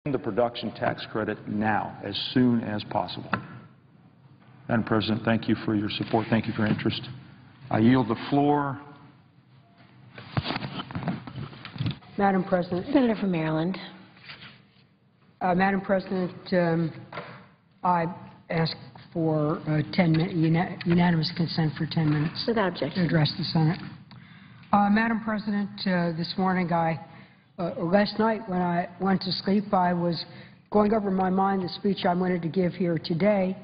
the production tax credit now, as soon as possible. Madam President, thank you for your support. Thank you for your interest. I yield the floor. Madam President. Senator from Maryland. Madam President, I ask for unanimous consent for 10 minutes. Without objection. To address the Senate. Madam President, this morning, last night when I went to sleep, I was going over in my mind the speech I wanted to give here today,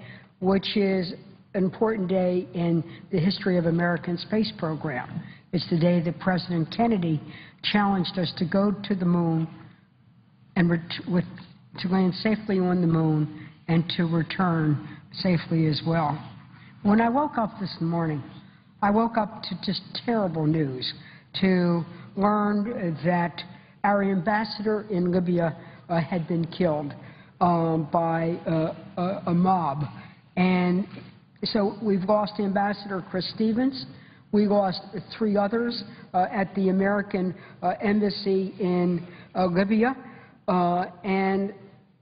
which is an important day in the history of American space program. It's the day that President Kennedy challenged us to go to the moon and to land safely on the moon and to return safely as well. When I woke up this morning, I woke up to just terrible news, to learn that our ambassador in Libya had been killed by a mob. And so we've lost Ambassador Chris Stevens. We lost 3 others at the American embassy in Libya, and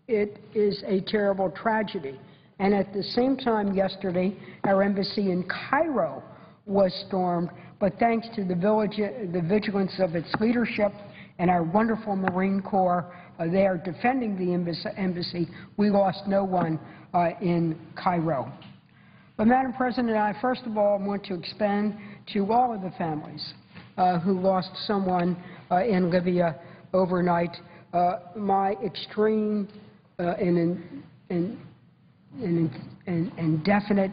it is a terrible tragedy. And at the same time yesterday, our embassy in Cairo was stormed, but thanks to the vigilance of its leadership and our wonderful Marine Corps there defending the embassy, we lost no one in Cairo. But, Madam President, I first of all want to expand to all of the families who lost someone in Libya overnight my extreme and definite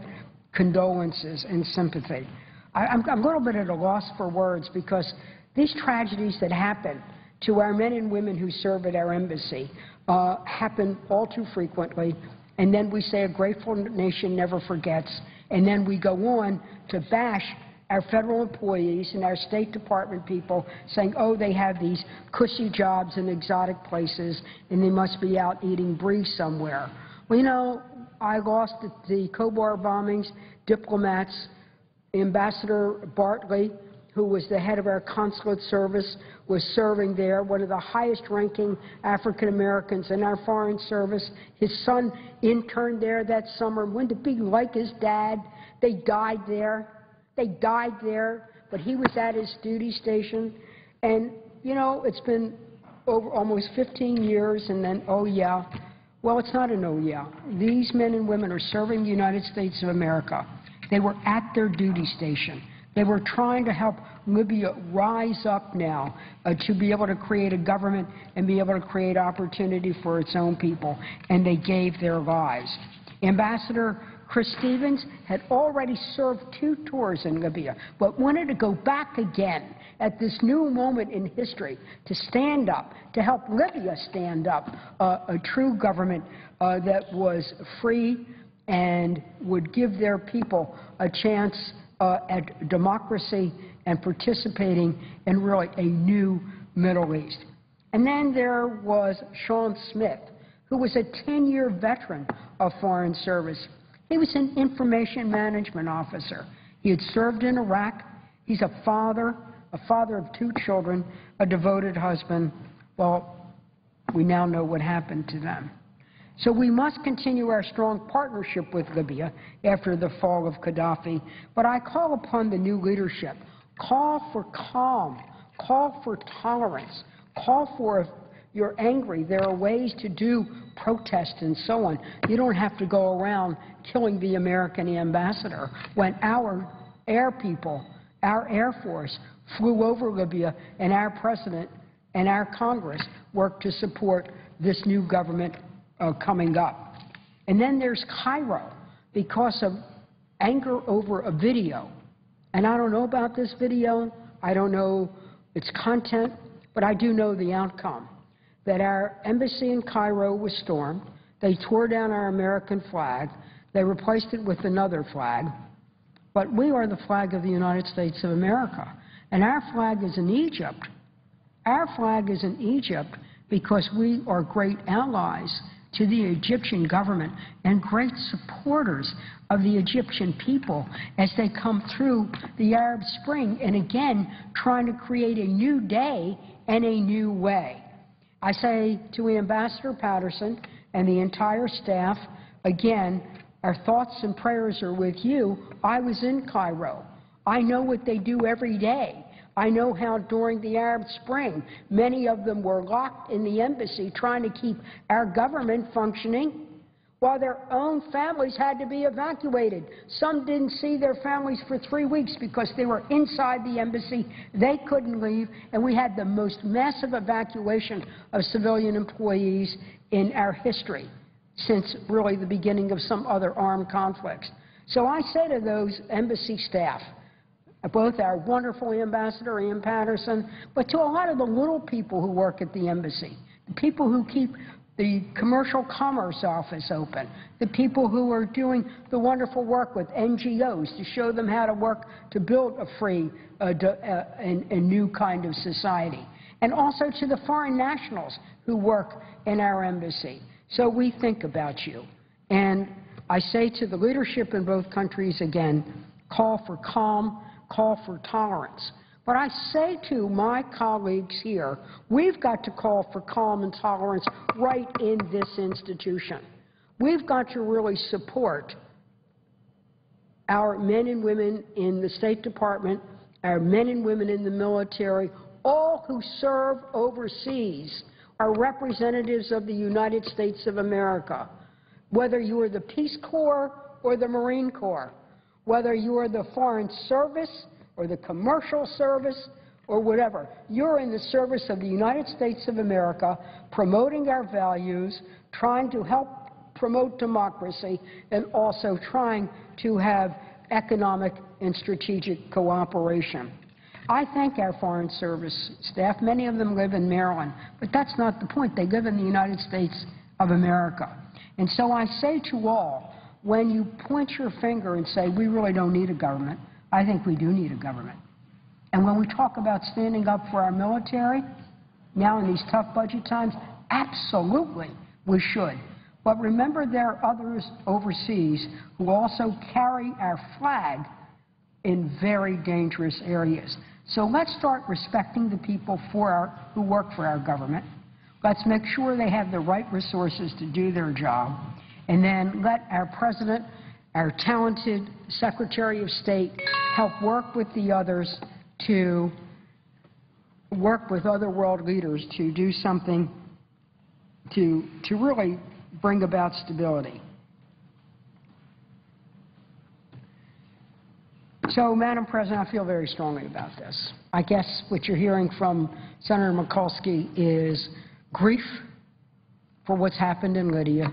condolences and sympathy. I'm a little bit at a loss for words because these tragedies that happen to our men and women who serve at our embassy happen all too frequently, and then we say a grateful nation never forgets, and then we go on to bash our federal employees and our State Department people, saying, oh, they have these cushy jobs in exotic places and they must be out eating brie somewhere. Well, you know, I lost at the Kobar bombings diplomats. Ambassador Bartley, who was the head of our consulate service, was serving there, one of the highest-ranking African-Americans in our foreign service. His son interned there that summer, wanted to be like his dad. They died there. They died there, but he was at his duty station. And, you know, it's been over almost 15 years, and then, oh, yeah. Well, it's not an oh, yeah. These men and women are serving the United States of America. They were at their duty station. They were trying to help Libya rise up now to be able to create a government and be able to create opportunity for its own people, and they gave their lives. Ambassador Chris Stevens had already served 2 tours in Libya, but wanted to go back again at this new moment in history to stand up, to help Libya stand up a true government that was free and would give their people a chance at democracy and participating in really a new Middle East. And then there was Sean Smith, who was a 10-year veteran of Foreign Service. He was an information management officer. He had served in Iraq. He's a father of 2 children, a devoted husband. Well, we now know what happened to them. So we must continue our strong partnership with Libya after the fall of Gaddafi. But I call upon the new leadership. Call for calm. Call for tolerance. Call for, if you're angry, there are ways to do protest and so on. You don't have to go around killing the American ambassador when our air people, our Air Force, flew over Libya and our President and our Congress worked to support this new government coming up. And then there's Cairo because of anger over a video. And I don't know about this video. I don't know its content, but I do know the outcome, that our embassy in Cairo was stormed. They tore down our American flag. They replaced it with another flag. But we are the flag of the United States of America. And our flag is in Egypt. Our flag is in Egypt because we are great allies to the Egyptian government and great supporters of the Egyptian people as they come through the Arab Spring and again trying to create a new day and a new way. I say to Ambassador Patterson and the entire staff, again, our thoughts and prayers are with you. I was in Cairo. I know what they do every day. I know how during the Arab Spring, many of them were locked in the embassy trying to keep our government functioning while their own families had to be evacuated. Some didn't see their families for 3 weeks because they were inside the embassy. They couldn't leave, and we had the most massive evacuation of civilian employees in our history since really the beginning of some other armed conflicts. So I say to those embassy staff, both our wonderful Ambassador Ian Patterson, but to a lot of the little people who work at the embassy, the people who keep the commercial commerce office open, the people who are doing the wonderful work with NGOs to show them how to work to build a free and new kind of society, and also to the foreign nationals who work in our embassy. So we think about you. And I say to the leadership in both countries again, call for calm, call for tolerance. But I say to my colleagues here, we've got to call for calm and tolerance right in this institution. We've got to really support our men and women in the State Department, our men and women in the military, all who serve overseas are representatives of the United States of America. Whether you are the Peace Corps or the Marine Corps, whether you are the Foreign Service or the Commercial Service or whatever, you're in the service of the United States of America, promoting our values, trying to help promote democracy, and also trying to have economic and strategic cooperation. I thank our Foreign Service staff. Many of them live in Maryland, but that's not the point. They live in the United States of America. And so I say to all, when you point your finger and say, we really don't need a government, I think we do need a government. And when we talk about standing up for our military, now in these tough budget times, absolutely we should. But remember, there are others overseas who also carry our flag in very dangerous areas. So let's start respecting the people who work for our government. Let's make sure they have the right resources to do their job. And then let our President, our talented Secretary of State, help work with the others to work with other world leaders to do something to really bring about stability. So, Madam President, I feel very strongly about this. I guess what you're hearing from Senator Mikulski is grief for what's happened in Libya,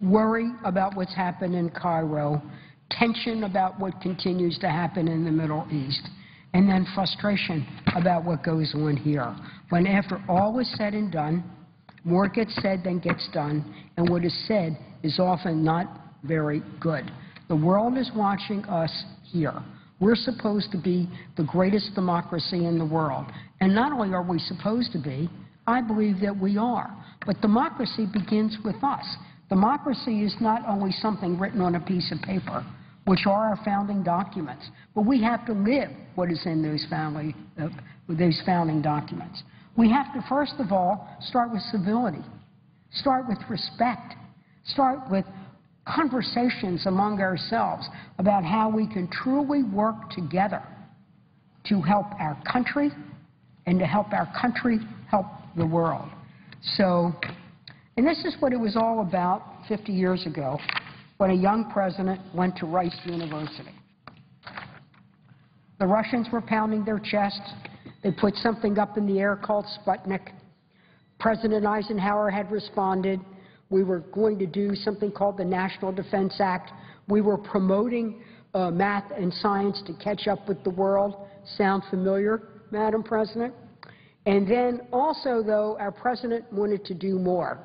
worry about what's happened in Cairo, tension about what continues to happen in the Middle East, and then frustration about what goes on here. When after all is said and done, more gets said than gets done, and what is said is often not very good. The world is watching us here. We're supposed to be the greatest democracy in the world. And not only are we supposed to be, I believe that we are. But democracy begins with us. Democracy is not only something written on a piece of paper, which are our founding documents, but we have to live what is in those founding documents. We have to, first of all, start with civility, start with respect, start with conversations among ourselves about how we can truly work together to help our country and to help our country help the world. So, and this is what it was all about 50 years ago when a young president went to Rice University. The Russians were pounding their chests. They put something up in the air called Sputnik. President Eisenhower had responded. We were going to do something called the National Defense Act. We were promoting math and science to catch up with the world. Sound familiar, Madam President? And then also, though, our president wanted to do more.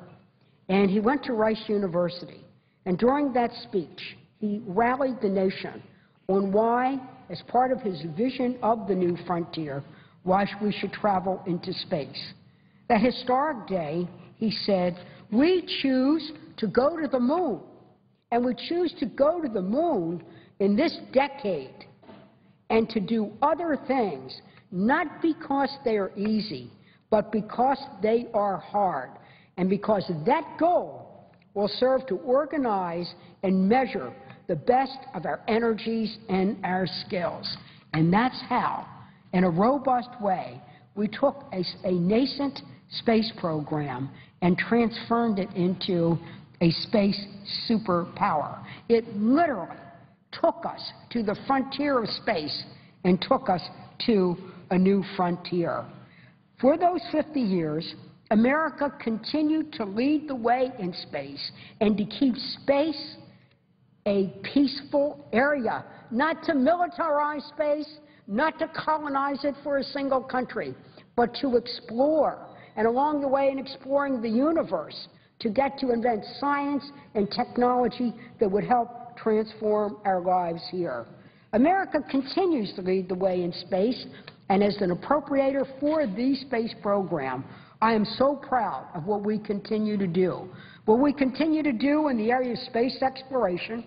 And he went to Rice University. And during that speech, he rallied the nation on why, as part of his vision of the new frontier, why we should travel into space. That historic day, he said, we choose to go to the moon, and we choose to go to the moon in this decade and to do other things, not because they are easy, but because they are hard, and because that goal will serve to organize and measure the best of our energies and our skills. And that's how, in a robust way, we took a nascent space program and transformed it into a space superpower. It literally took us to the frontier of space and took us to a new frontier. For those 50 years, America continued to lead the way in space and to keep space a peaceful area, not to militarize space, not to colonize it for a single country, but to explore, and along the way in exploring the universe, to get to invent science and technology that would help transform our lives here. America continues to lead the way in space, and as an appropriator for the space program, I am so proud of what we continue to do. What we continue to do in the area of space exploration,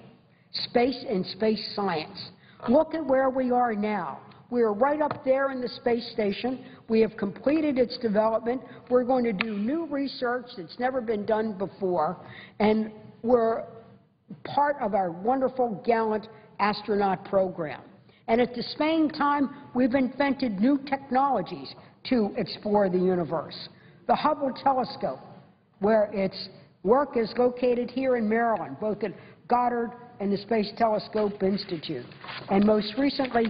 space and space science. Look at where we are now. We are right up there in the space station. We have completed its development. We're going to do new research that's never been done before, and we're part of our wonderful, gallant astronaut program. And at the same time, we've invented new technologies to explore the universe. The Hubble telescope, where its work is located here in Maryland, both at Goddard and the Space Telescope Institute. And most recently,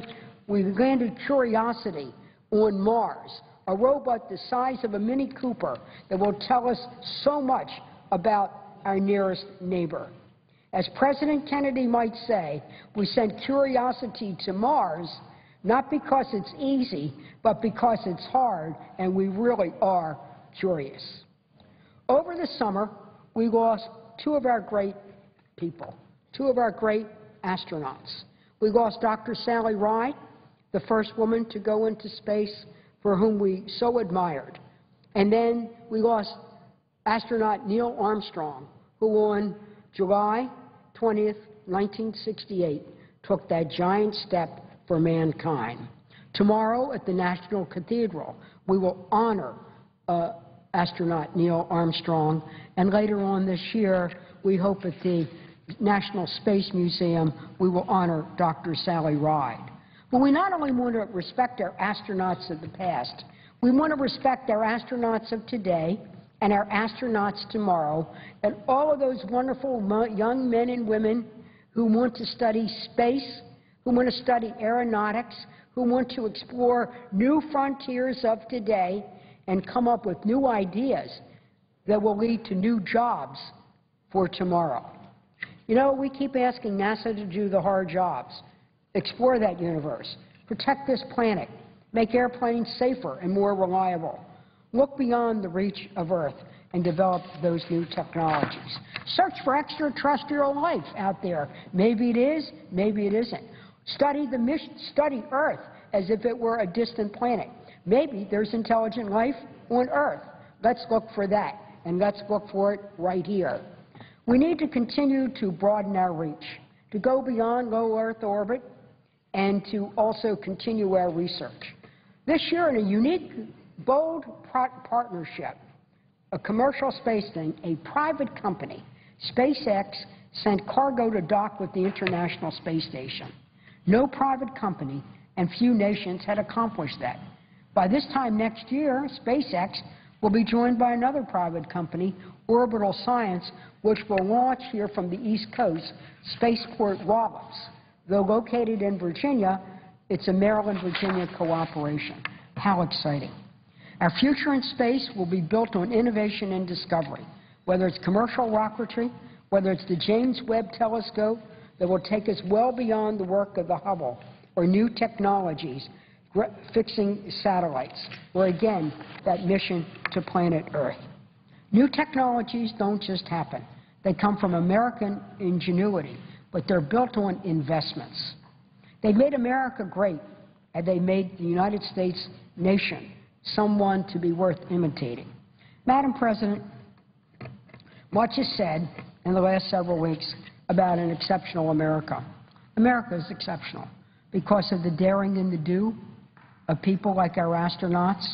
we landed Curiosity on Mars, a robot the size of a Mini Cooper that will tell us so much about our nearest neighbor. As President Kennedy might say, we sent Curiosity to Mars not because it's easy, but because it's hard, and we really are curious. Over the summer, we lost two of our great people, two of our great astronauts. We lost Dr. Sally Ride, the first woman to go into space, for whom we so admired. And then we lost astronaut Neil Armstrong, who on July 20th, 1968, took that giant step for mankind. Tomorrow at the National Cathedral, we will honor astronaut Neil Armstrong, and later on this year, we hope at the National Space Museum, we will honor Dr. Sally Ride. But we not only want to respect our astronauts of the past, we want to respect our astronauts of today and our astronauts tomorrow, and all of those wonderful young men and women who want to study space, who want to study aeronautics, who want to explore new frontiers of today and come up with new ideas that will lead to new jobs for tomorrow. You know, we keep asking NASA to do the hard jobs, explore that universe, protect this planet, make airplanes safer and more reliable, look beyond the reach of Earth and develop those new technologies. Search for extraterrestrial life out there. Maybe it is, maybe it isn't. Study Earth as if it were a distant planet. Maybe there's intelligent life on Earth. Let's look for that, and let's look for it right here. We need to continue to broaden our reach, to go beyond low Earth orbit, and to also continue our research. This year, in a unique, bold partnership, a commercial space thing, a private company, SpaceX, sent cargo to dock with the International Space Station. No private company and few nations had accomplished that. By this time next year, SpaceX will be joined by another private company, Orbital Science, which will launch here from the East Coast, Spaceport Wallops. Though located in Virginia, it's a Maryland-Virginia cooperation. How exciting. Our future in space will be built on innovation and discovery, whether it's commercial rocketry, whether it's the James Webb Telescope that will take us well beyond the work of the Hubble, or new technologies, fixing satellites, or again, that mission to planet Earth. New technologies don't just happen. They come from American ingenuity, but they're built on investments. They made America great, and they made the United States nation someone to be worth imitating. Madam President, much is said in the last several weeks about an exceptional America. America is exceptional because of the daring and the do of people like our astronauts,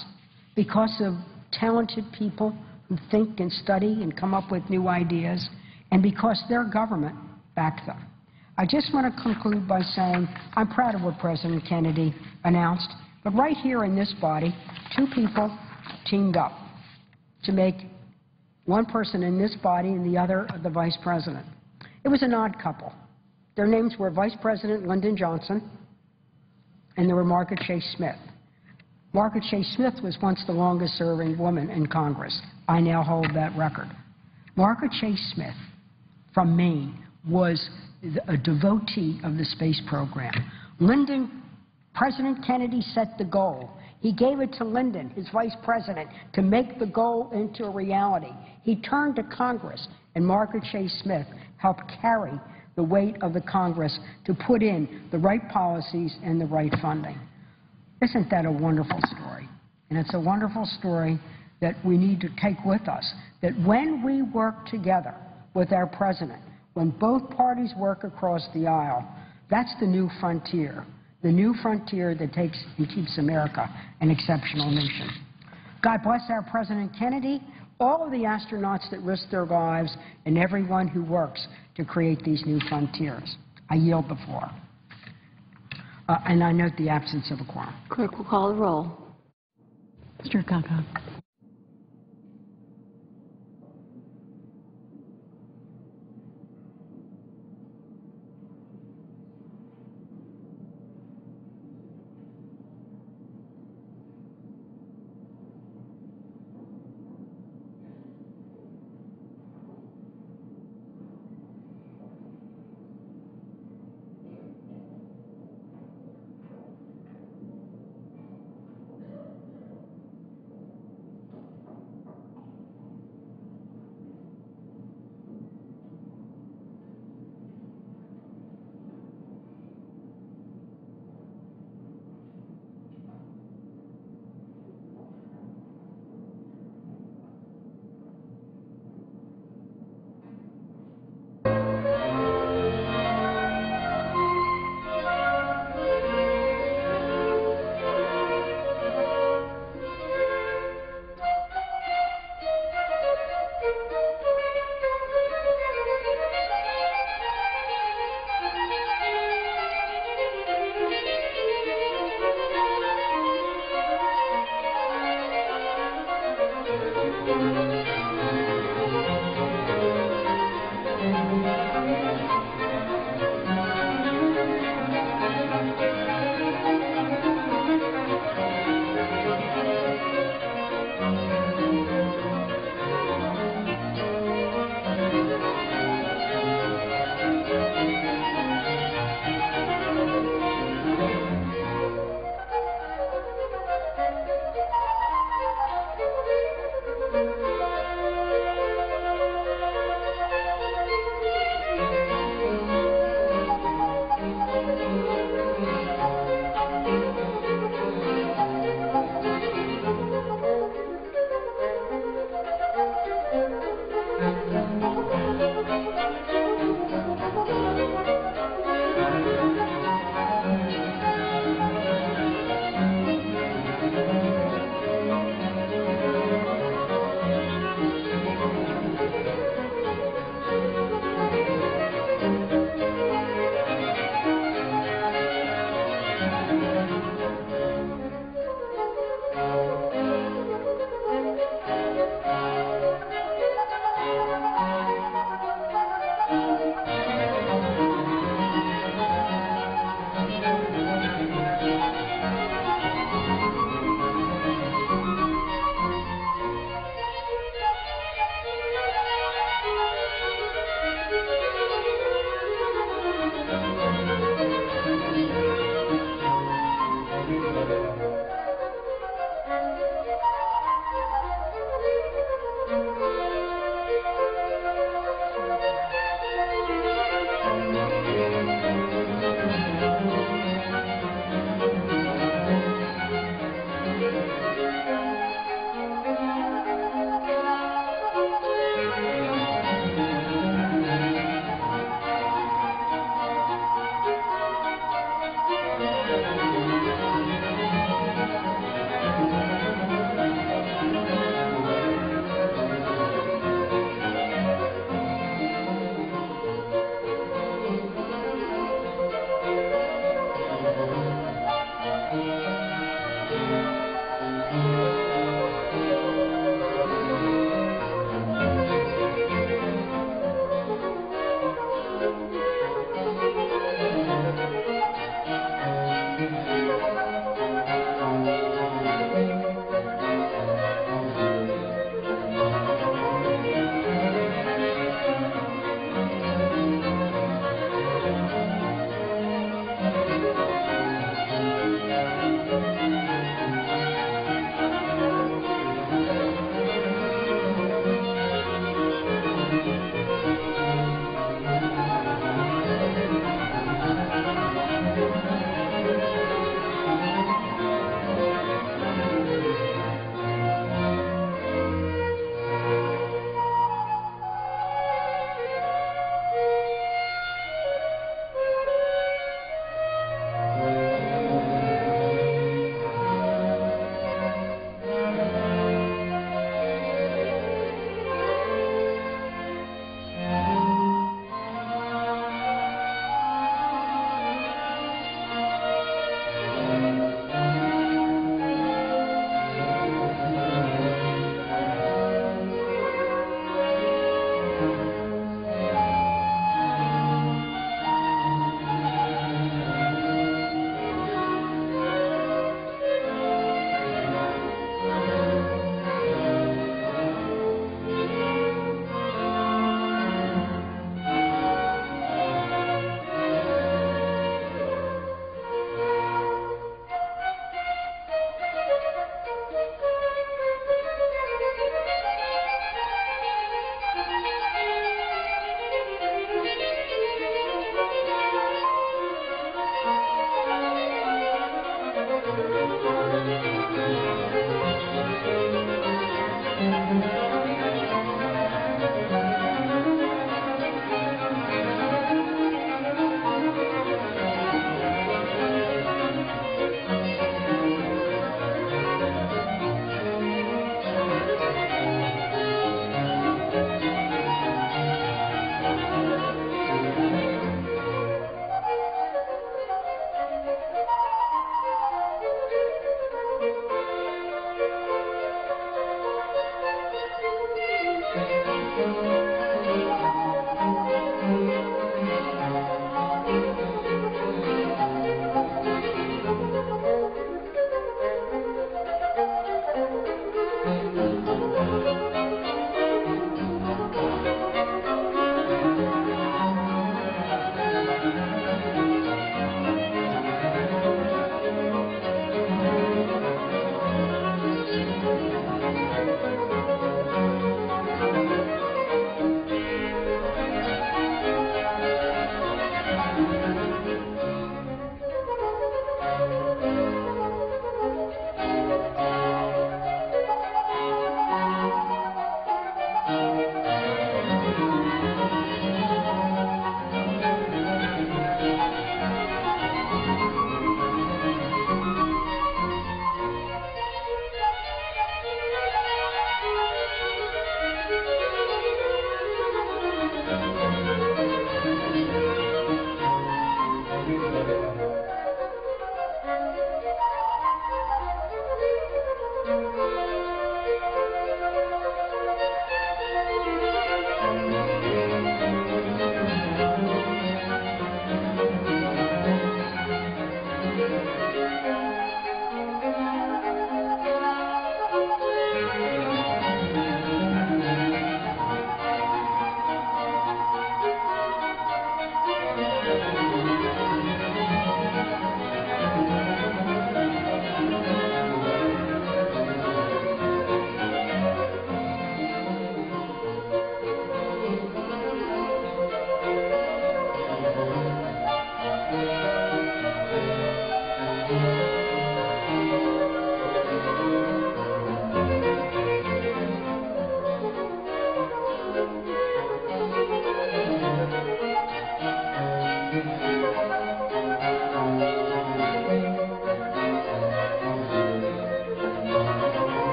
because of talented people who think and study and come up with new ideas, and because their government backed them. I just want to conclude by saying I'm proud of what President Kennedy announced, but right here in this body, two people teamed up to make one person in this body and the other the vice president. It was an odd couple. Their names were Vice President Lyndon Johnson and they were Margaret Chase Smith. Margaret Chase Smith was once the longest-serving woman in Congress. I now hold that record. Margaret Chase Smith from Maine was a devotee of the space program. President Kennedy set the goal. He gave it to Lyndon, his vice president, to make the goal into a reality. He turned to Congress, and Margaret Chase Smith helped carry the weight of the Congress to put in the right policies and the right funding. Isn't that a wonderful story? And it's a wonderful story that we need to take with us, that when we work together with our president, when both parties work across the aisle, that's the new frontier that takes and keeps America an exceptional nation. God bless our President Kennedy, all of the astronauts that risk their lives, and everyone who works to create these new frontiers. I yield the floor. And I note the absence of a quorum. Clerk will call the roll. Mr. Kaka.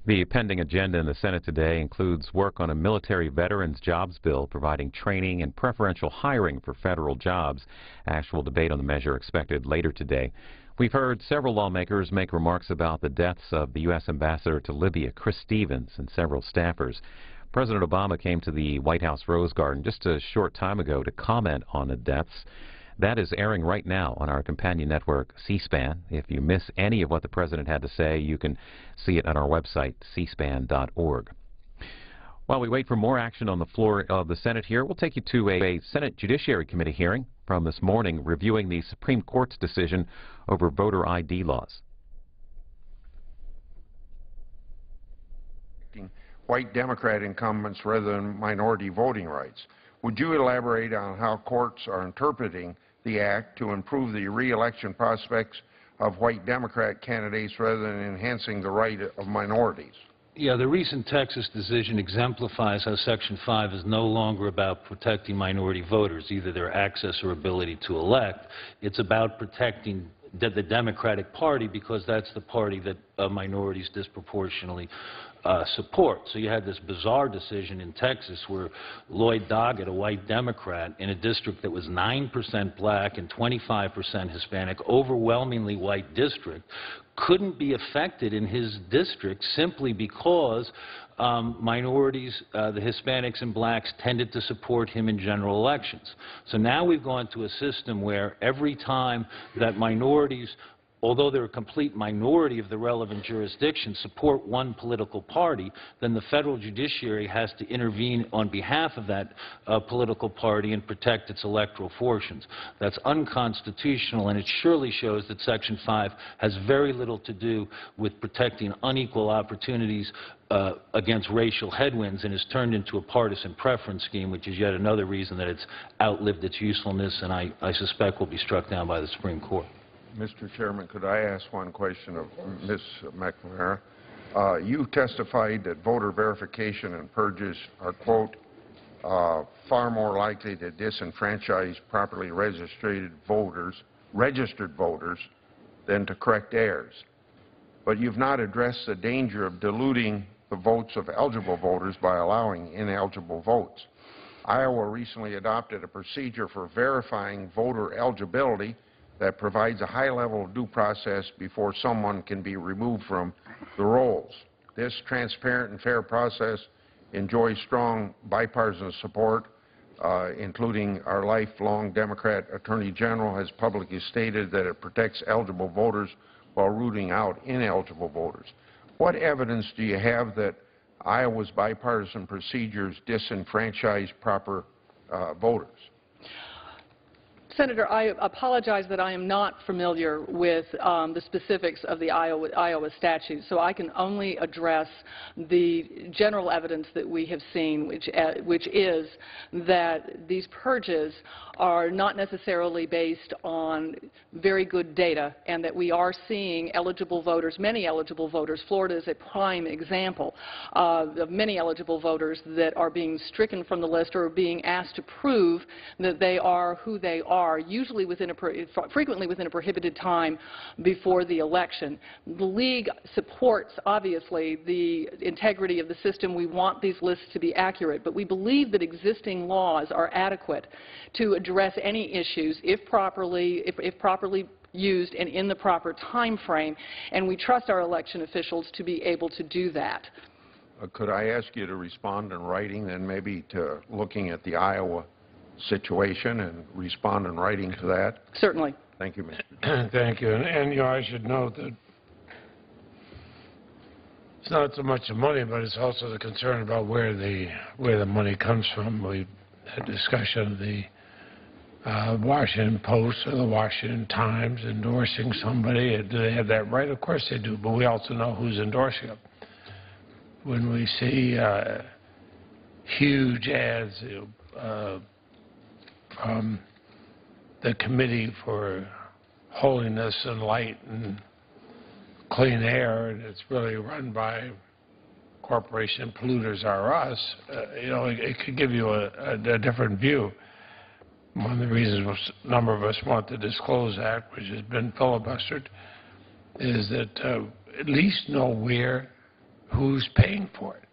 The pending agenda in the Senate today includes work on a military veterans jobs bill providing training and preferential hiring for federal jobs. Actual debate on the measure expected later today. We've heard several lawmakers make remarks about the deaths of the U.S. Ambassador to Libya, Chris Stevens, and several staffers. President Obama came to the White House Rose Garden just a short time ago to comment on the deaths. That is airing right now on our companion network, C-SPAN. If you miss any of what the President had to say, you can see it on our website, cspan.org. While we wait for more action on the floor of the Senate here, we'll take you to a Senate Judiciary Committee hearing from this morning reviewing the Supreme Court's decision over voter ID laws. White Democrat incumbents rather than minority voting rights. Would you elaborate on how courts are interpreting the act to improve the re-election prospects of white Democrat candidates rather than enhancing the right of minorities? Yeah, the recent Texas decision exemplifies how Section 5 is no longer about protecting minority voters, either their access or ability to elect. It's about protecting the Democratic Party because that's the party that minorities disproportionately support. So you had this bizarre decision in Texas where Lloyd Doggett, a white Democrat, in a district that was 9% black and 25% Hispanic, overwhelmingly white district, couldn't be affected in his district simply because minorities, the Hispanics and blacks, tended to support him in general elections. So now we've gone to a system where every time that minorities, although they're a complete minority of the relevant jurisdiction, support one political party, then the federal judiciary has to intervene on behalf of that political party and protect its electoral fortunes. That's unconstitutional, and it surely shows that Section 5 has very little to do with protecting unequal opportunities against racial headwinds and has turned into a partisan preference scheme, which is yet another reason that it's outlived its usefulness and I suspect will be struck down by the Supreme Court. Mr. Chairman, could I ask one question of Ms. McNamara? You testified that voter verification and purges are, quote, far more likely to disenfranchise properly registered voters than to correct errors. But you've not addressed the danger of diluting the votes of eligible voters by allowing ineligible votes. Iowa recently adopted a procedure for verifying voter eligibility that provides a high level of due process before someone can be removed from the rolls. This transparent and fair process enjoys strong bipartisan support, including our lifelong Democrat Attorney General has publicly stated that it protects eligible voters while rooting out ineligible voters. What evidence do you have that Iowa's bipartisan procedures disenfranchise proper voters? Senator, I apologize that I am not familiar with the specifics of the Iowa statute, so I can only address the general evidence that we have seen, which is that these purges are not necessarily based on very good data, and that we are seeing eligible voters, many eligible voters. Florida is a prime example of many eligible voters that are being stricken from the list or being asked to prove that they are who they are, usually frequently within a prohibited time before the election. The League supports, obviously, the integrity of the system. We want these lists to be accurate, but we believe that existing laws are adequate to address any issues if properly used and in the proper time frame, and we trust our election officials to be able to do that. Could I ask you to respond in writing, then maybe to looking at the Iowa situation and respond in writing to that? Certainly. Thank you, Mr. Thank you. And you know, I should note that it's not so much the money, but it's also the concern about where the money comes from. We had discussion of the Washington Post or the Washington Times endorsing somebody. Do they have that right? Of course they do, but we also know who's endorsing them. When we see huge ads from the Committee for Holiness and Light and Clean Air, and it's really run by corporation polluters are us, you know, it could give you a different view. One of the reasons a number of us want the Disclose Act, which has been filibustered, is that at least know where who's paying for it?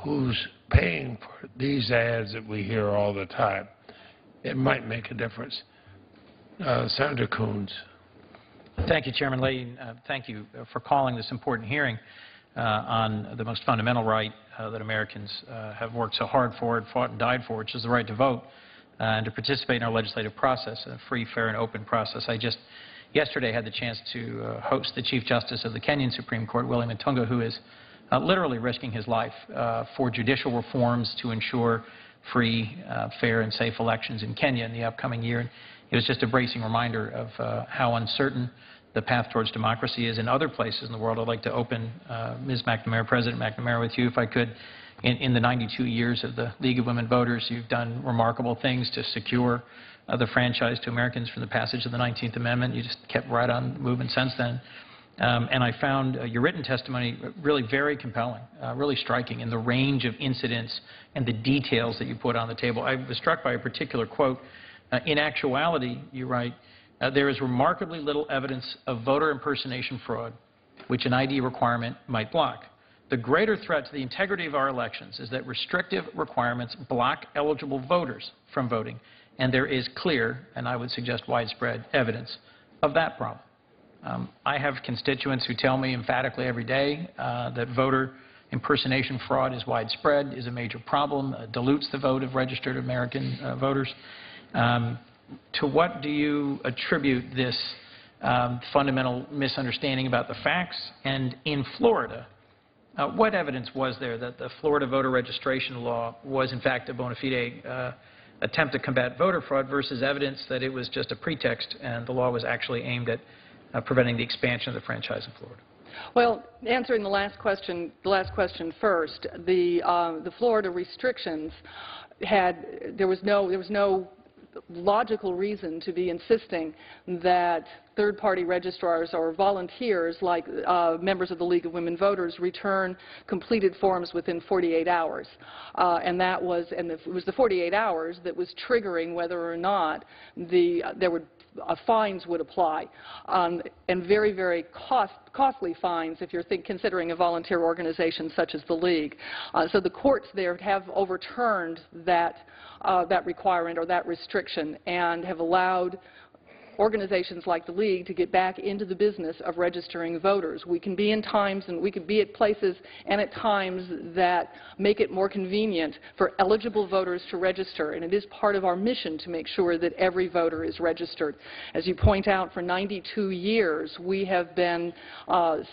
Who's paying for these ads that we hear all the time? It might make a difference. Senator Coons. Thank you, Chairman Leahy. Thank you for calling this important hearing on the most fundamental right that Americans have worked so hard for and fought and died for, which is the right to vote and to participate in our legislative process, a free, fair, and open process. I just yesterday had the chance to host the Chief Justice of the Kenyan Supreme Court, Willie Mutunga, who is literally risking his life for judicial reforms to ensure free, fair, and safe elections in Kenya in the upcoming year. And it was just a bracing reminder of how uncertain the path towards democracy is in other places in the world. I'd like to open, Ms. McNamara, President McNamara, with you, if I could. In the 92 years of the League of Women Voters, you've done remarkable things to secure the franchise to Americans from the passage of the 19th Amendment. You just kept right on moving since then. And I found your written testimony really very compelling, really striking in the range of incidents and the details that you put on the table. I was struck by a particular quote. In actuality, you write, there is remarkably little evidence of voter impersonation fraud, which an ID requirement might block. The greater threat to the integrity of our elections is that restrictive requirements block eligible voters from voting, and there is clear, and I would suggest widespread, evidence of that problem. I have constituents who tell me emphatically every day that voter impersonation fraud is widespread, is a major problem, dilutes the vote of registered American voters. To what do you attribute this fundamental misunderstanding about the facts? And in Florida, what evidence was there that the Florida voter registration law was in fact a bona fide attempt to combat voter fraud versus evidence that it was just a pretext and the law was actually aimed at preventing the expansion of the franchise in Florida? Well, answering the last question first, the Florida restrictions there was no logical reason to be insisting that third-party registrars or volunteers like members of the League of Women Voters return completed forms within 48 hours. And it was the 48 hours that was triggering whether or not fines would apply, and very, very costly fines if you're considering a volunteer organization such as the League. So the courts there have overturned that requirement or that restriction and have allowed organizations like the League to get back into the business of registering voters. We can be in times and we can be at places and at times that make it more convenient for eligible voters to register, and it is part of our mission to make sure that every voter is registered. As you point out, for 92 years we have been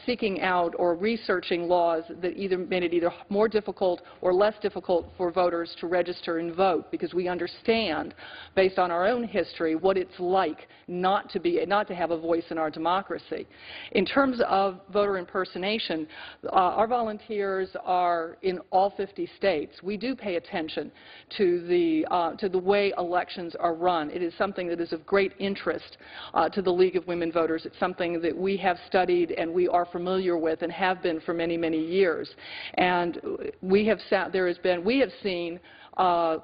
seeking out or researching laws that either made it either more difficult or less difficult for voters to register and vote, because we understand, based on our own history, what it's like not to have a voice in our democracy. In terms of voter impersonation, our volunteers are in all 50 states. We do pay attention to the way elections are run. It is something that is of great interest to the League of Women Voters. It's something that we have studied and we are familiar with and have been for many, many years. And we have seen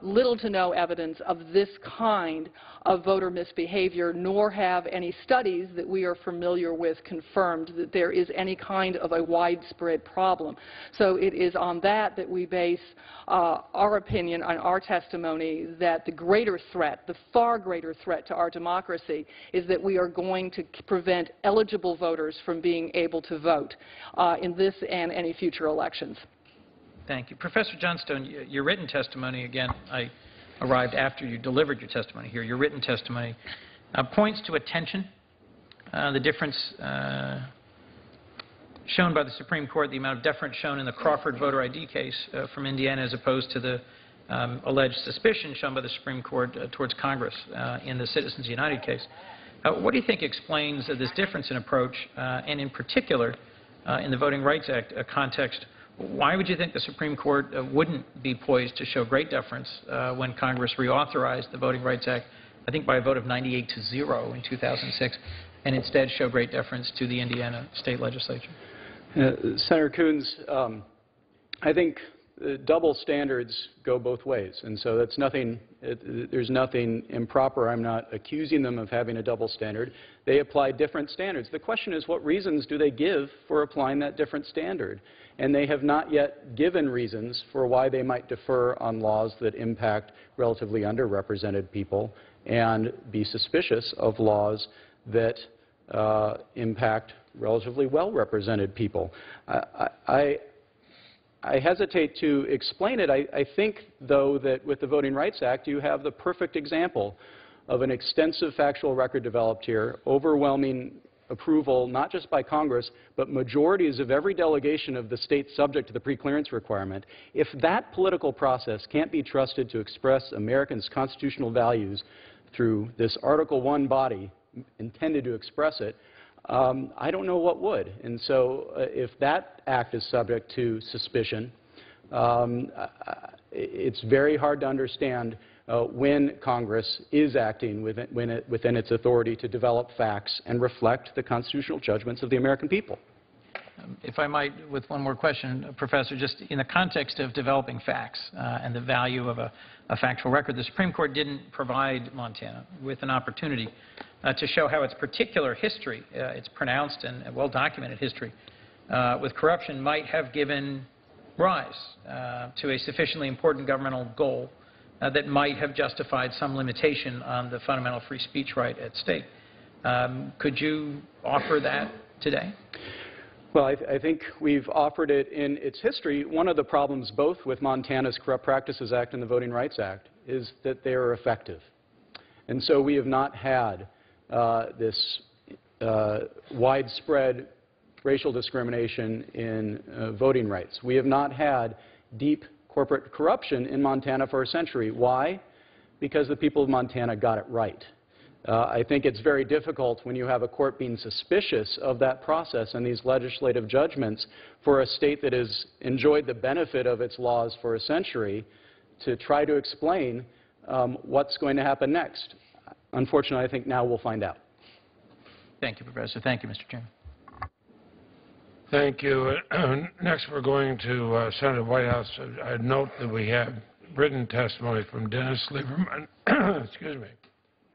little to no evidence of this kind of voter misbehavior, nor have any studies that we are familiar with confirmed that there is any kind of a widespread problem. So it is on that we base our opinion on our testimony that the greater threat, the far greater threat to our democracy is that we are going to prevent eligible voters from being able to vote in this and any future elections. Thank you. Professor Johnstone, your written testimony, again, I arrived after you delivered your testimony here. Your written testimony points to a tension, the difference shown by the Supreme Court, the amount of deference shown in the Crawford voter ID case from Indiana as opposed to the alleged suspicion shown by the Supreme Court towards Congress in the Citizens United case. What do you think explains this difference in approach, and in particular, in the Voting Rights Act context? Why would you think the Supreme Court wouldn't be poised to show great deference when Congress reauthorized the Voting Rights Act, I think by a vote of 98-0 in 2006, and instead show great deference to the Indiana state legislature? Senator Coons, I think double standards go both ways, and so that's nothing, there's nothing improper. I'm not accusing them of having a double standard. They apply different standards. The question is, what reasons do they give for applying that different standard? And they have not yet given reasons for why they might defer on laws that impact relatively underrepresented people and be suspicious of laws that impact relatively well-represented people. I hesitate to explain it. I think, though, that with the Voting Rights Act, you have the perfect example of an extensive factual record developed here, overwhelming approval, not just by Congress, but majorities of every delegation of the states subject to the preclearance requirement. If that political process can't be trusted to express Americans' constitutional values through this Article I body intended to express it, I don't know what would. And so if that act is subject to suspicion, it's very hard to understand when Congress is acting within its authority to develop facts and reflect the constitutional judgments of the American people. If I might, with one more question, Professor, just in the context of developing facts and the value of a factual record, the Supreme Court didn't provide Montana with an opportunity to show how its particular history, its pronounced and well-documented history with corruption might have given rise to a sufficiently important governmental goal that might have justified some limitation on the fundamental free speech right at stake. Could you offer that today? Well, I think we've offered it in its history. One of the problems both with Montana's Corrupt Practices Act and the Voting Rights Act is that they are effective. And so we have not had this widespread racial discrimination in voting rights. We have not had deep corporate corruption in Montana for a century. Why? Because the people of Montana got it right. I think it's very difficult when you have a court being suspicious of that process and these legislative judgments for a state that has enjoyed the benefit of its laws for a century to try to explain what's going to happen next. Unfortunately, I think now we'll find out. Thank you, Professor. Thank you, Mr. Chairman. Thank you. Next, we're going to Senator Whitehouse. I note that we have written testimony from Dennis Lieberman, excuse me,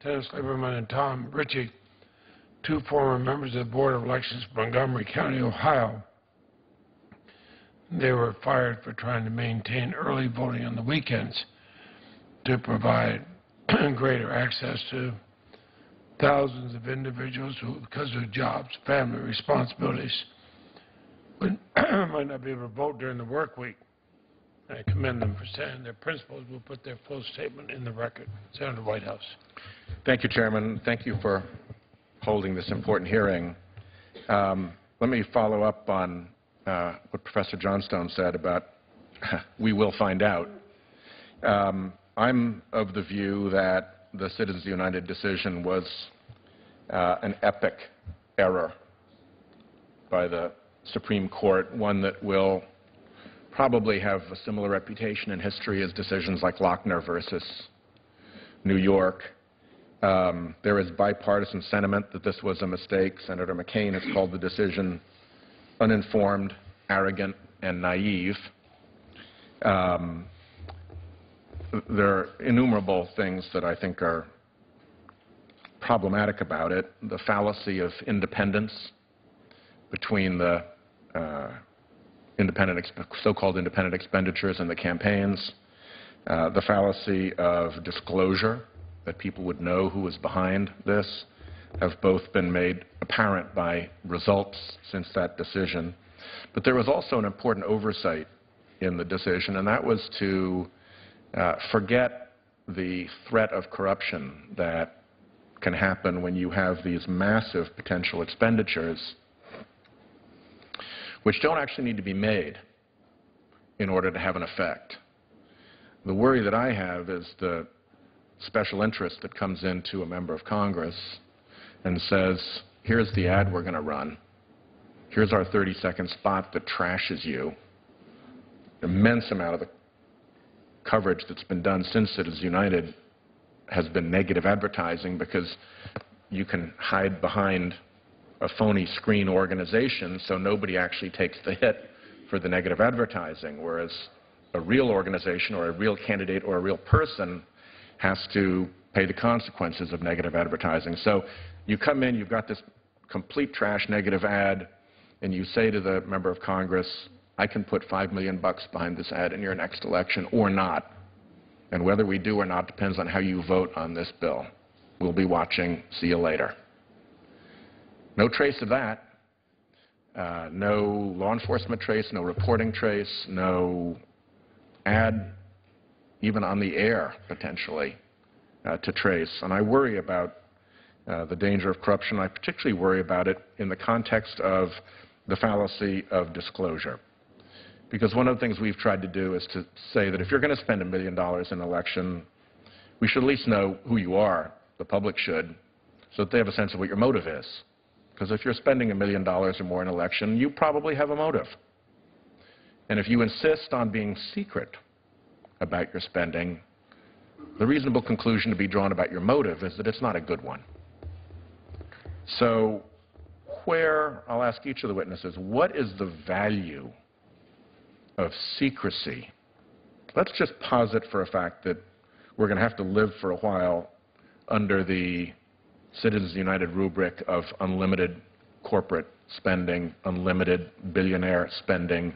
Dennis Lieberman and Tom Ritchie, two former members of the Board of Elections of Montgomery County, Ohio. They were fired for trying to maintain early voting on the weekends to provide greater access to thousands of individuals who, because of jobs, family responsibilities, might not be able to vote during the work week. I commend them for saying their principles. Will put their full statement in the record. Senator Whitehouse. Thank you, Chairman. Thank you for holding this important hearing. Let me follow up on what Professor Johnstone said about we will find out. I'm of the view that the Citizens United decision was an epic error by the Supreme Court, one that will probably have a similar reputation in history as decisions like Lochner versus New York. There is bipartisan sentiment that this was a mistake. Senator McCain has called the decision uninformed, arrogant, and naive. There are innumerable things that I think are problematic about it. The fallacy of independence between the so-called independent expenditures and the campaigns, the fallacy of disclosure, that people would know who was behind this, have both been made apparent by results since that decision. But there was also an important oversight in the decision, and that was to forget the threat of corruption that can happen when you have these massive potential expenditures which don't actually need to be made in order to have an effect. The worry that I have is the special interest that comes into a member of Congress and says, here's the ad we're going to run. Here's our 30-second spot that trashes you. Immense amount of the coverage that's been done since Citizens United has been negative advertising because you can hide behind a phony screen organization so nobody actually takes the hit for the negative advertising, whereas a real organization or a real candidate or a real person has to pay the consequences of negative advertising. So you come in, you've got this complete trash negative ad, and you say to the member of Congress, I can put $5 million behind this ad in your next election or not. And whether we do or not depends on how you vote on this bill. We'll be watching. See you later. No trace of that. No law enforcement trace, no reporting trace, no ad even on the air, potentially, to trace. And I worry about the danger of corruption. I particularly worry about it in the context of the fallacy of disclosure. Because one of the things we've tried to do is to say that if you're going to spend $1 million in an election, we should at least know who you are, the public should, so that they have a sense of what your motive is. Because if you're spending $1 million or more in an election, you probably have a motive. And if you insist on being secret about your spending, the reasonable conclusion to be drawn about your motive is that it's not a good one. So I'll ask each of the witnesses, what is the value of secrecy? Let's just posit for a fact that we're going to have to live for a while under the Citizens United rubric of unlimited corporate spending, unlimited billionaire spending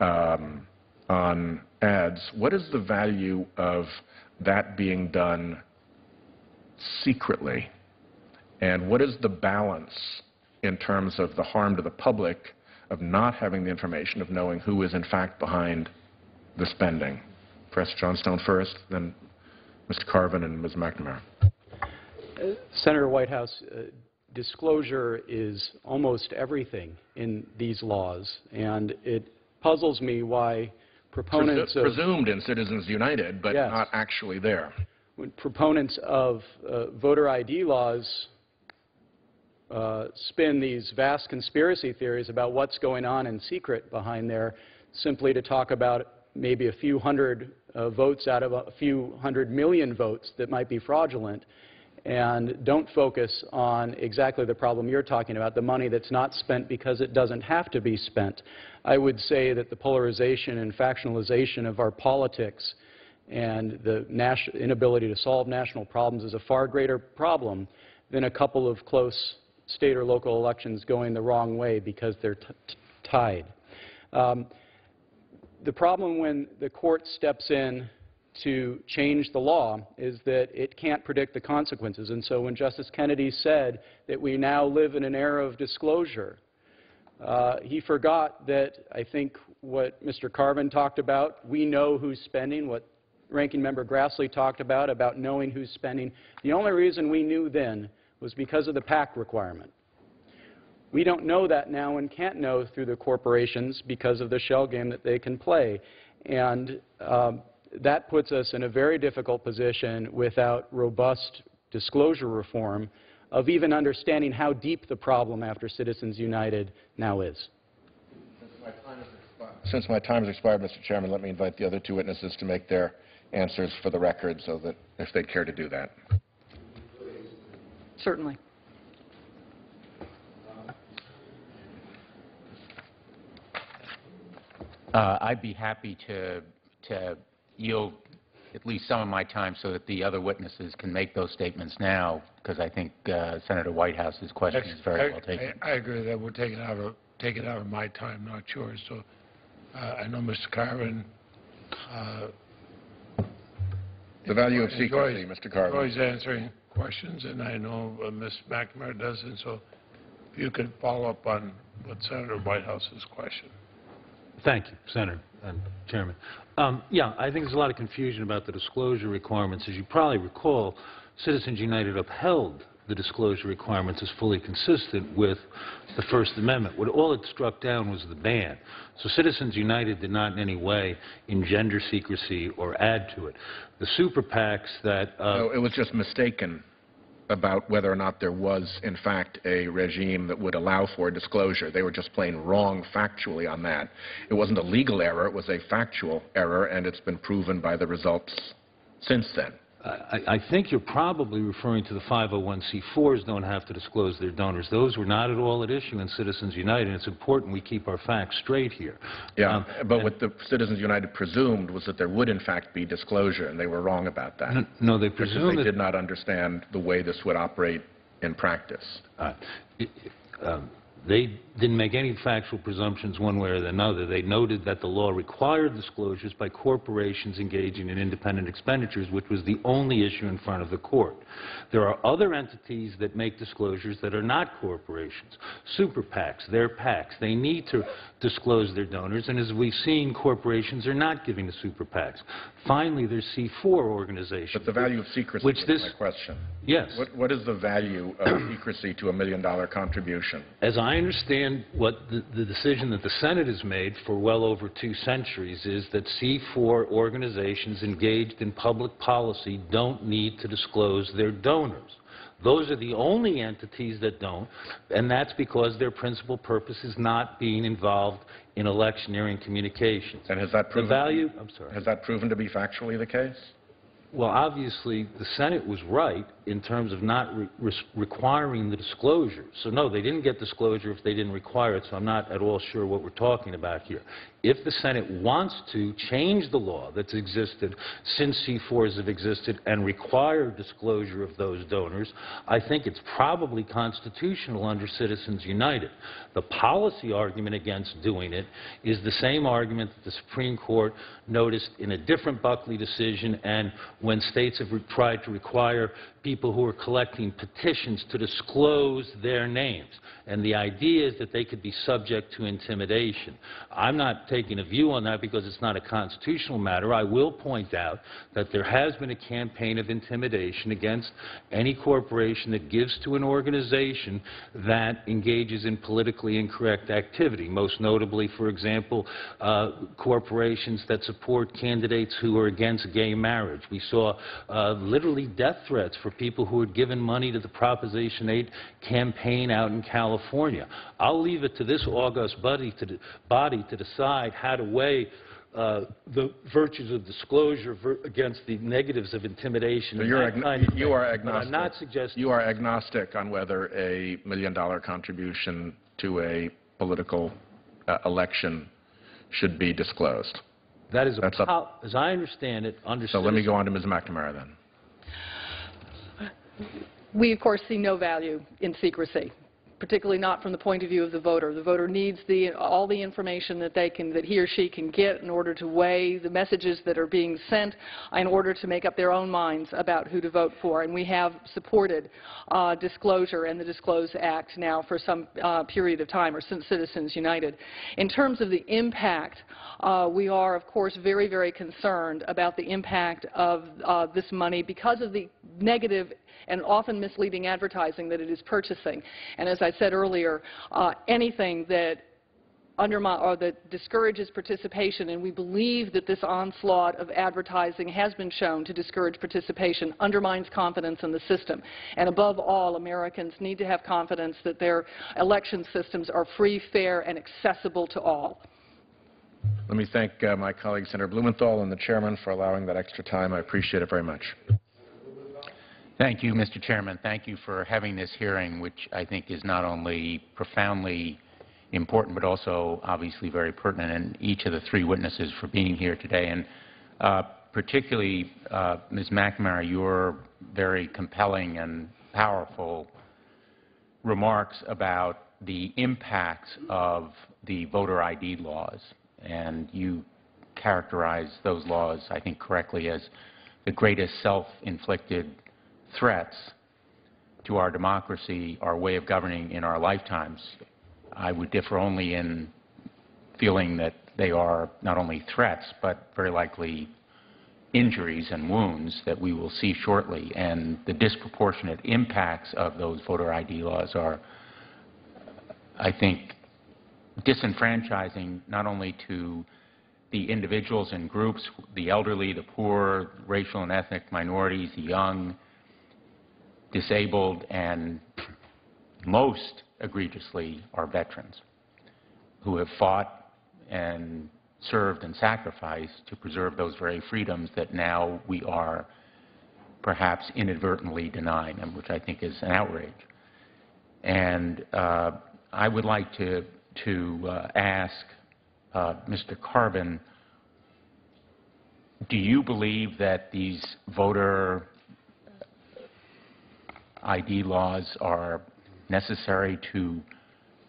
on ads. What is the value of that being done secretly? And what is the balance in terms of the harm to the public of not having the information, of knowing who is in fact behind the spending? Professor Johnstone first, then Mr. Carvin and Ms. McNamara. Senator Whitehouse, disclosure is almost everything in these laws, and it puzzles me why proponents of... Presumed in Citizens United, but yes, not actually there. When proponents of voter ID laws spin these vast conspiracy theories about what's going on in secret behind there, simply to talk about maybe a few hundred votes out of a few 100 million votes that might be fraudulent, and don't focus on exactly the problem you're talking about, the money that's not spent because it doesn't have to be spent. I would say that the polarization and factionalization of our politics and the inability to solve national problems is a far greater problem than a couple of close state or local elections going the wrong way because they're tied. The problem when the court steps in to change the law is that it can't predict the consequences. And so when Justice Kennedy said that we now live in an era of disclosure, he forgot that, I think, what Mr. Carvin talked about, we know who's spending, what Ranking Member Grassley talked about knowing who's spending. The only reason we knew then was because of the PAC requirement. We don't know that now and can't know through the corporations because of the shell game that they can play. And that puts us in a very difficult position without robust disclosure reform of even understanding how deep the problem after Citizens United now is. Since my time has expired, Mr. Chairman, let me invite the other two witnesses to make their answers for the record, so that if they care to do that. Certainly. I'd be happy to yield at least some of my time so that the other witnesses can make those statements now, because I think Senator Whitehouse's question is very well taken. I agree that we're taking out of my time, not yours. So I know Mr. Carvin. The value of secrecy, Mr. Carvin. Always answering questions, and I know Ms. McNamara does, and so if you could follow up on what Senator Whitehouse's question. Thank you, Senator and Chairman. Yeah, I think there's a lot of confusion about the disclosure requirements. As you probably recall, Citizens United upheld the disclosure requirements as fully consistent with the First Amendment. All it struck down was the ban. So Citizens United did not in any way engender secrecy or add to it. The super PACs that... No, it was just mistaken about whether or not there was, in fact, a regime that would allow for disclosure. They were just plain wrong factually on that. It wasn't a legal error. It was a factual error, and it's been proven by the results since then. I think you're probably referring to the 501c4s don't have to disclose their donors. Those were not at all at issue in Citizens United, and it's important we keep our facts straight here. Yeah, but what the Citizens United presumed was that there would, in fact, be disclosure, and they were wrong about that. No, they presumed because they did not understand the way this would operate in practice. They didn't make any factual presumptions one way or another. They noted that the law required disclosures by corporations engaging in independent expenditures, which was the only issue in front of the court. There are other entities that make disclosures that are not corporations. Super PACs, they're PACs. They need to disclose their donors, and as we've seen, corporations are not giving to super PACs. Finally, there's C4 organizations. But the value of secrecy is my question. Yes. What is the value of secrecy to $1 million contribution? As I understand what the decision that the Senate has made for well over 2 centuries is that C4 organizations engaged in public policy don't need to disclose their donors. Those are the only entities that don't, and that's because their principal purpose is not being involved in electioneering communications. And has that proven, has that proven to be factually the case? Well, obviously, the Senate was right in terms of not requiring the disclosure. So, no, they didn't get disclosure if they didn't require it, so I'm not at all sure what we're talking about here. If the Senate wants to change the law that's existed since C4s have existed and require disclosure of those donors, I think it's probably constitutional under Citizens United. The policy argument against doing it is the same argument that the Supreme Court noticed in a different Buckley decision and when states have tried to require people who are collecting petitions to disclose their names. And the idea is that they could be subject to intimidation. I'm not taking a view on that because it's not a constitutional matter. I will point out that there has been a campaign of intimidation against any corporation that gives to an organization that engages in politically incorrect activity, most notably, for example, corporations that support candidates who are against gay marriage. We saw literally death threats for people who had given money to the Proposition 8 campaign out in California. I'll leave it to this august body to decide how to weigh the virtues of disclosure against the negatives of intimidation. So you are agnostic. I'm not suggesting. You are agnostic on whether a $1 million contribution to a political election should be disclosed. That is as I understand it, So let me go on to Ms. McNamara then. We, of course, see no value in secrecy, particularly not from the point of view of the voter. The voter needs all the information that he or she can get in order to weigh the messages that are being sent, in order to make up their own minds about who to vote for. And we have supported disclosure and the Disclose Act now for some period of time, or since Citizens United. In terms of the impact, we are, of course, very, very concerned about the impact of this money because of the negative and often misleading advertising that it is purchasing. And as I said earlier, anything that undermines or that discourages participation, and we believe that this onslaught of advertising has been shown to discourage participation, undermines confidence in the system. And above all, Americans need to have confidence that their election systems are free, fair, and accessible to all. Let me thank my colleague, Senator Blumenthal, and the chairman for allowing that extra time. I appreciate it very much. Thank you, Mr. Chairman. Thank you for having this hearing, which I think is not only profoundly important, but also obviously very pertinent, and each of the 3 witnesses for being here today. And particularly, Ms. McNamara, your very compelling and powerful remarks about the impacts of the voter ID laws. And you characterize those laws, I think correctly, as the greatest self-inflicted threats to our democracy, our way of governing in our lifetimes. I would differ only in feeling that they are not only threats, but very likely injuries and wounds that we will see shortly. And the disproportionate impacts of those voter ID laws are, I think, disenfranchising not only to the individuals and groups, the elderly, the poor, racial and ethnic minorities, the young, disabled, and most egregiously our veterans who have fought and served and sacrificed to preserve those very freedoms that now we are perhaps inadvertently denying them, which I think is an outrage. And I would like to ask Mr. Carbon, do you believe that these voter ID laws are necessary to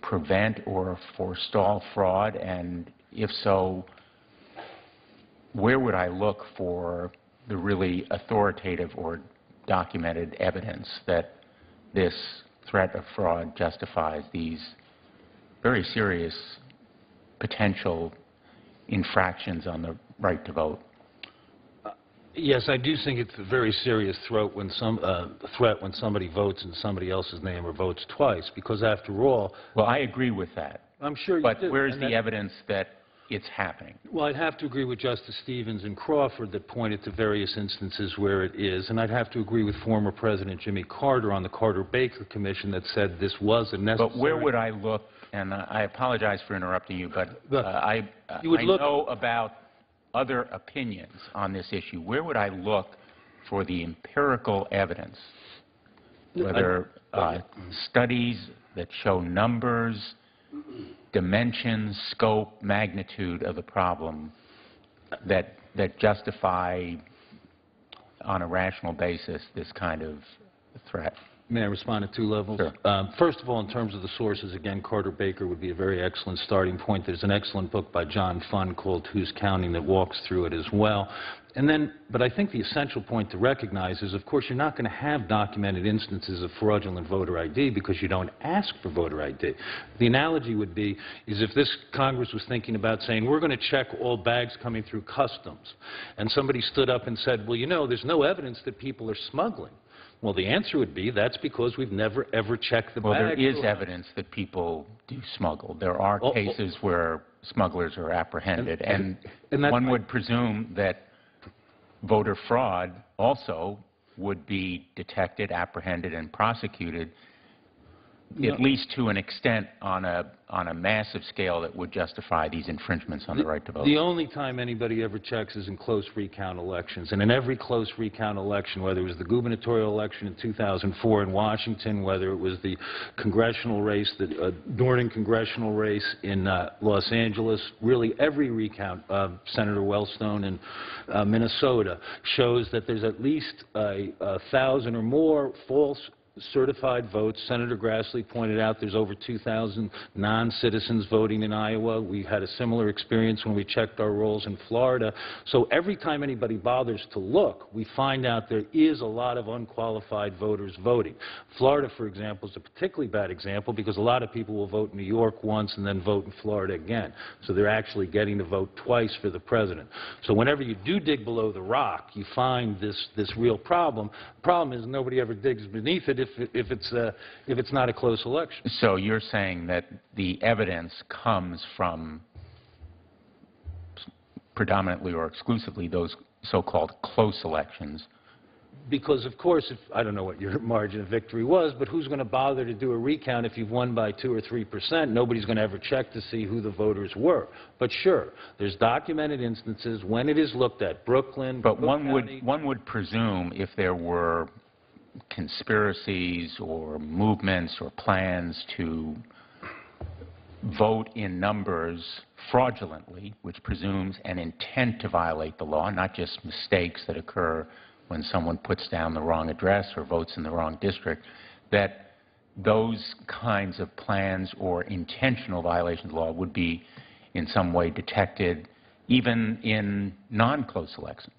prevent or forestall fraud? And if so, where would I look for the really authoritative or documented evidence that this threat of fraud justifies these very serious potential infractions on the right to vote? Yes, I do think it's a very serious threat when somebody votes in somebody else's name or votes twice, because after all... Well, I agree with that. I'm sure you but do. Where's the evidence that it's happening? Well, I'd have to agree with Justice Stevens and Crawford that pointed to various instances where it is, and I'd have to agree with former President Jimmy Carter on the Carter-Baker Commission that said this was a necessary... But where would I look, and I apologize for interrupting you, but I know about other opinions on this issue. Where would I look for the empirical evidence, whether studies that show numbers, dimensions, scope, magnitude of the problem that justify on a rational basis this kind of threat? May I respond at two levels? Sure. First of all, in terms of the sources, again, Carter-Baker would be a very excellent starting point. There's an excellent book by John Funn called Who's Counting that walks through it as well. And then, but I think the essential point to recognize is, of course, you're not going to have documented instances of fraudulent voter ID because you don't ask for voter ID. The analogy would be is if this Congress was thinking about saying, we're going to check all bags coming through customs, and somebody stood up and said, well, you know, there's no evidence that people are smuggling. Well, the answer would be that's because we've never, ever checked the bag. Well, there is evidence that people do smuggle. There are cases where smugglers are apprehended, and one would presume that voter fraud also would be detected, apprehended, and prosecuted, at least to an extent on a massive scale that would justify these infringements on the right to vote. The only time anybody ever checks is in close recount elections. And in every close recount election, whether it was the gubernatorial election in 2004 in Washington, whether it was the congressional race, the Dornan congressional race in Los Angeles, really every recount, Senator Wellstone in Minnesota, shows that there's at least 1,000 or more false certified votes. Senator Grassley pointed out there's over 2,000 non-citizens voting in Iowa. We had a similar experience when we checked our rolls in Florida. So every time anybody bothers to look, we find out there is a lot of unqualified voters voting. Florida, for example, is a particularly bad example because a lot of people will vote in New York once and then vote in Florida again. So they're actually getting to vote twice for the president. So whenever you do dig below the rock, you find this real problem. The problem is nobody ever digs beneath it if it's not a close election. So you're saying that the evidence comes from predominantly or exclusively those so-called close elections? Because, of course, I don't know what your margin of victory was, but who's going to bother to do a recount if you've won by 2 or 3%? Nobody's going to ever check to see who the voters were. But sure, there's documented instances when it is looked at. Brooklyn, but one would presume if there were conspiracies or movements or plans to vote in numbers fraudulently, which presumes an intent to violate the law, not just mistakes that occur when someone puts down the wrong address or votes in the wrong district, that those kinds of plans or intentional violations of the law would be in some way detected even in non-close elections.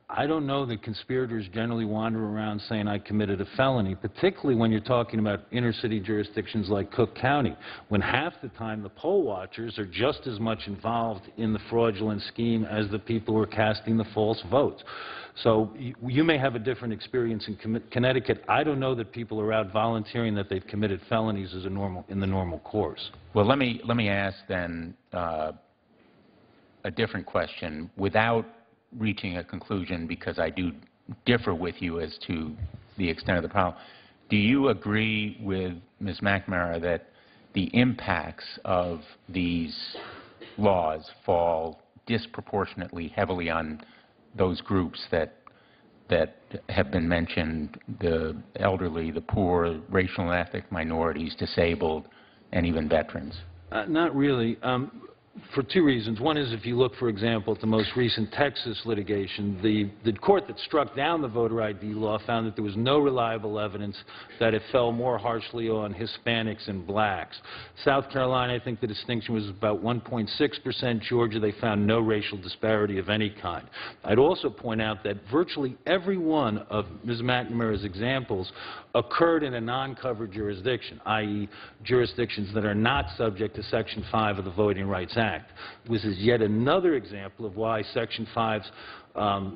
I don't know that conspirators generally wander around saying I committed a felony, particularly when you're talking about inner-city jurisdictions like Cook County, when half the time the poll watchers are just as much involved in the fraudulent scheme as the people who are casting the false votes. So you may have a different experience in Connecticut. I don't know that people are out volunteering that they've committed felonies as in the normal course. Well, let me ask then a different question without reaching a conclusion, because I do differ with you as to the extent of the problem. Do you agree with Ms. McNamara that the impacts of these laws fall disproportionately heavily on those groups that that have been mentioned, the elderly, the poor, racial and ethnic minorities, disabled, and even veterans? Not really. For two reasons. One is if you look, for example, at the most recent Texas litigation, the court that struck down the voter ID law found that there was no reliable evidence that it fell more harshly on Hispanics and blacks. South Carolina, I think the distinction was about 1.6%. Georgia, they found no racial disparity of any kind. I'd also point out that virtually every one of Ms. McNamara's examples occurred in a non-covered jurisdiction, i.e. jurisdictions that are not subject to Section 5 of the Voting Rights Act. This is yet another example of why Section 5's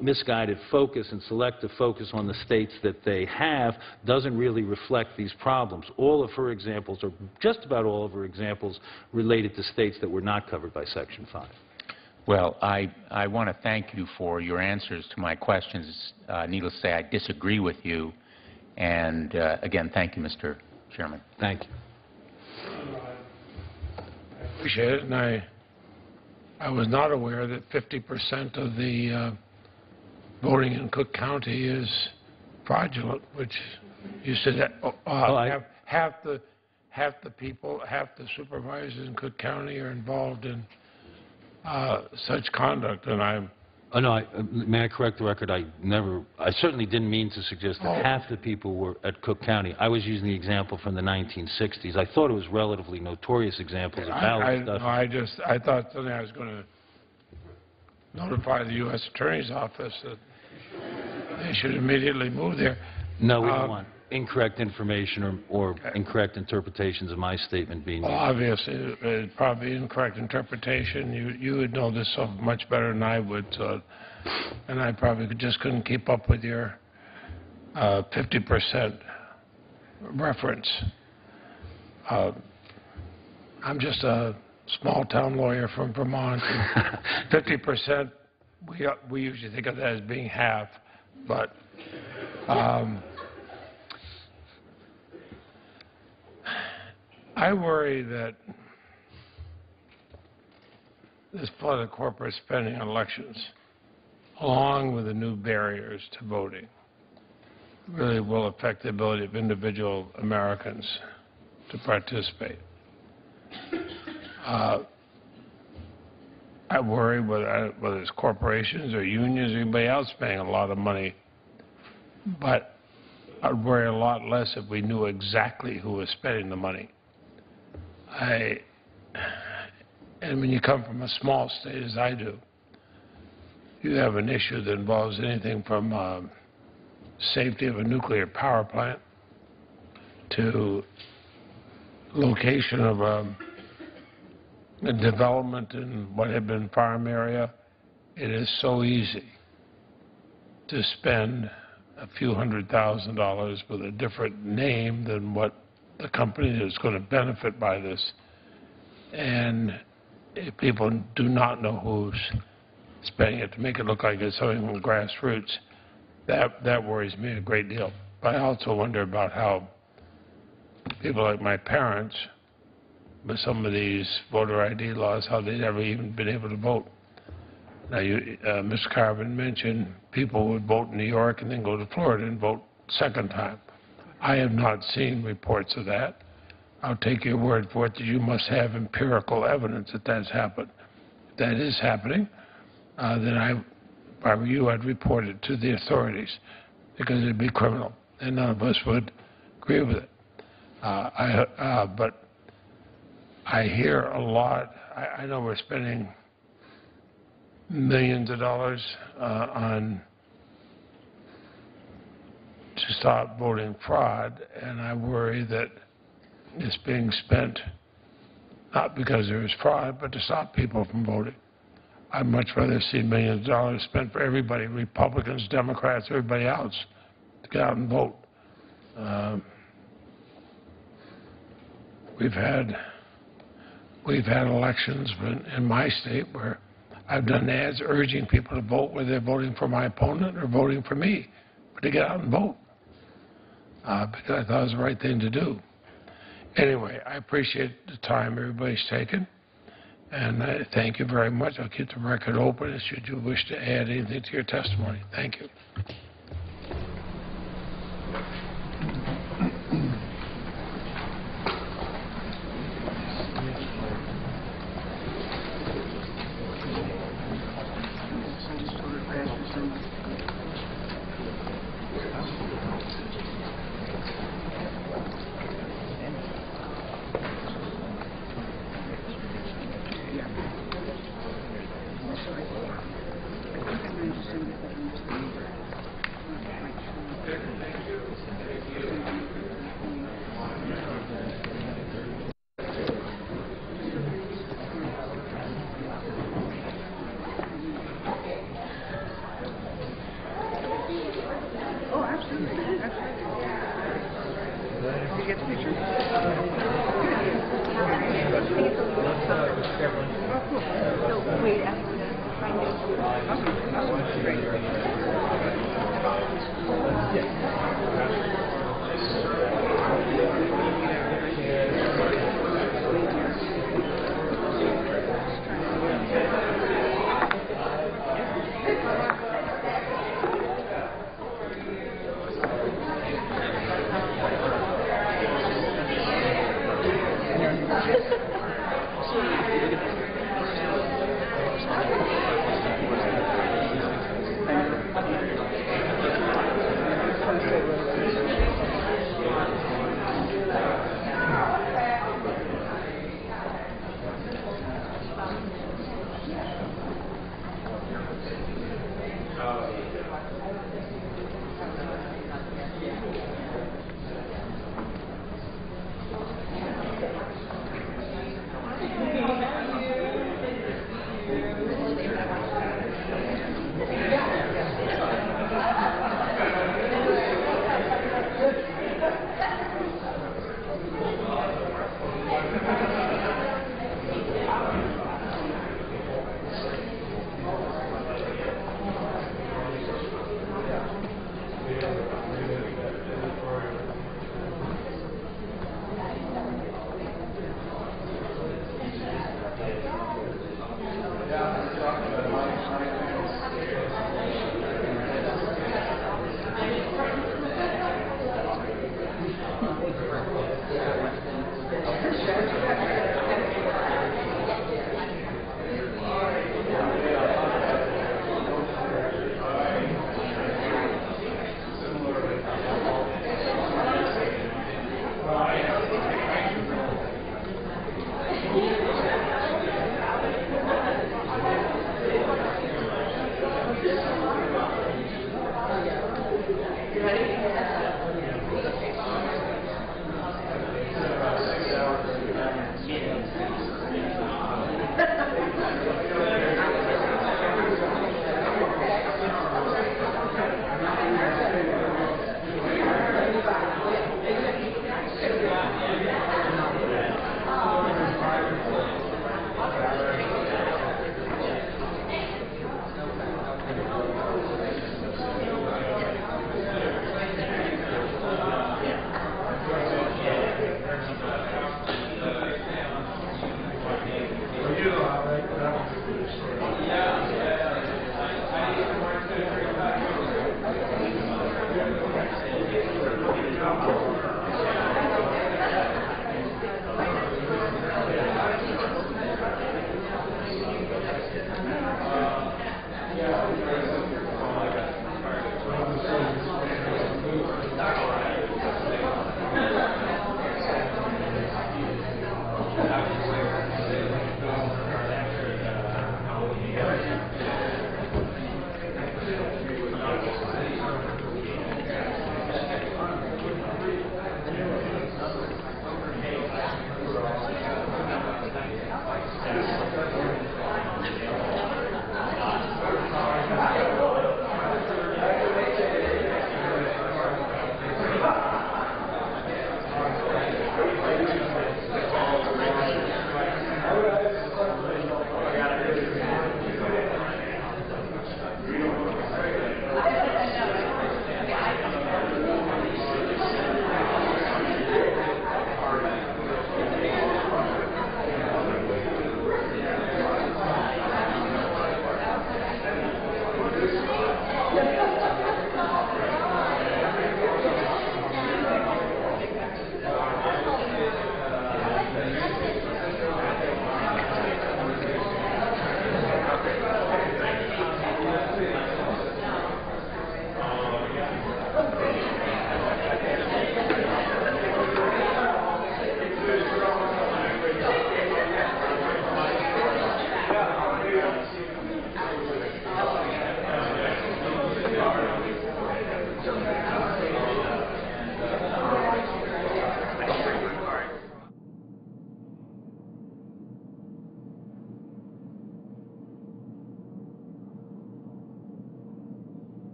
misguided focus and selective focus on the states that they have doesn't really reflect these problems. All of her examples, or just about all of her examples, related to states that were not covered by Section 5. Well, I want to thank you for your answers to my questions. Needless to say, I disagree with you. And again, thank you, Mr. Chairman. Thank you. I appreciate it, and I was not aware that 50% of the voting in Cook County is fraudulent, which you said that half the people, half the supervisors in Cook County are involved in such conduct, and I'm. Oh, no, may I correct the record? I certainly didn't mean to suggest that half the people were at Cook County. I was using the example from the 1960s. I thought it was relatively notorious examples of ballot stuff. I thought something I was going to notify the U.S. Attorney's Office that they should immediately move there. No, we don't want incorrect information or incorrect interpretations of my statement being used. Well, obviously, it's probably incorrect interpretation. You would know this so much better than I would, and I probably just couldn't keep up with your 50% reference. I'm just a small-town lawyer from Vermont. 50%, we usually think of that as being half, but I worry that this flood of corporate spending on elections, along with the new barriers to voting, really will affect the ability of individual Americans to participate. I worry whether it's corporations or unions or anybody else spending a lot of money, but I'd worry a lot less if we knew exactly who was spending the money. And when you come from a small state, as I do, you have an issue that involves anything from safety of a nuclear power plant to location of a development in what had been farm area. It is so easy to spend a few $100,000 with a different name than what the company that's going to benefit by this. And if people do not know who's spending it, to make it look like it's something from grassroots, that worries me a great deal. But I also wonder about how people like my parents, with some of these voter ID laws, how they've never even been able to vote. Now, Mr. Carvin mentioned people would vote in New York and then go to Florida and vote second time. I have not seen reports of that. I'll take your word for it that you must have empirical evidence that that's happened. If that is happening, then if I were you, I'd report it to the authorities because it would be criminal, and none of us would agree with it. But I hear a lot. I know we're spending millions of dollars to stop voting fraud, and I worry that it's being spent not because there is fraud, but to stop people from voting. I'd much rather see millions of dollars spent for everybody, Republicans, Democrats, everybody else, to get out and vote. We've had elections in my state where I've done ads urging people to vote whether they're voting for my opponent or voting for me, but to get out and vote because I thought it was the right thing to do. Anyway, I appreciate the time everybody's taken, and I thank you very much. I'll keep the record open should you wish to add anything to your testimony. Thank you.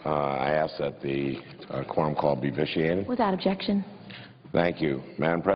I ask that the quorum call be vitiated. Without objection. Thank you. Madam President.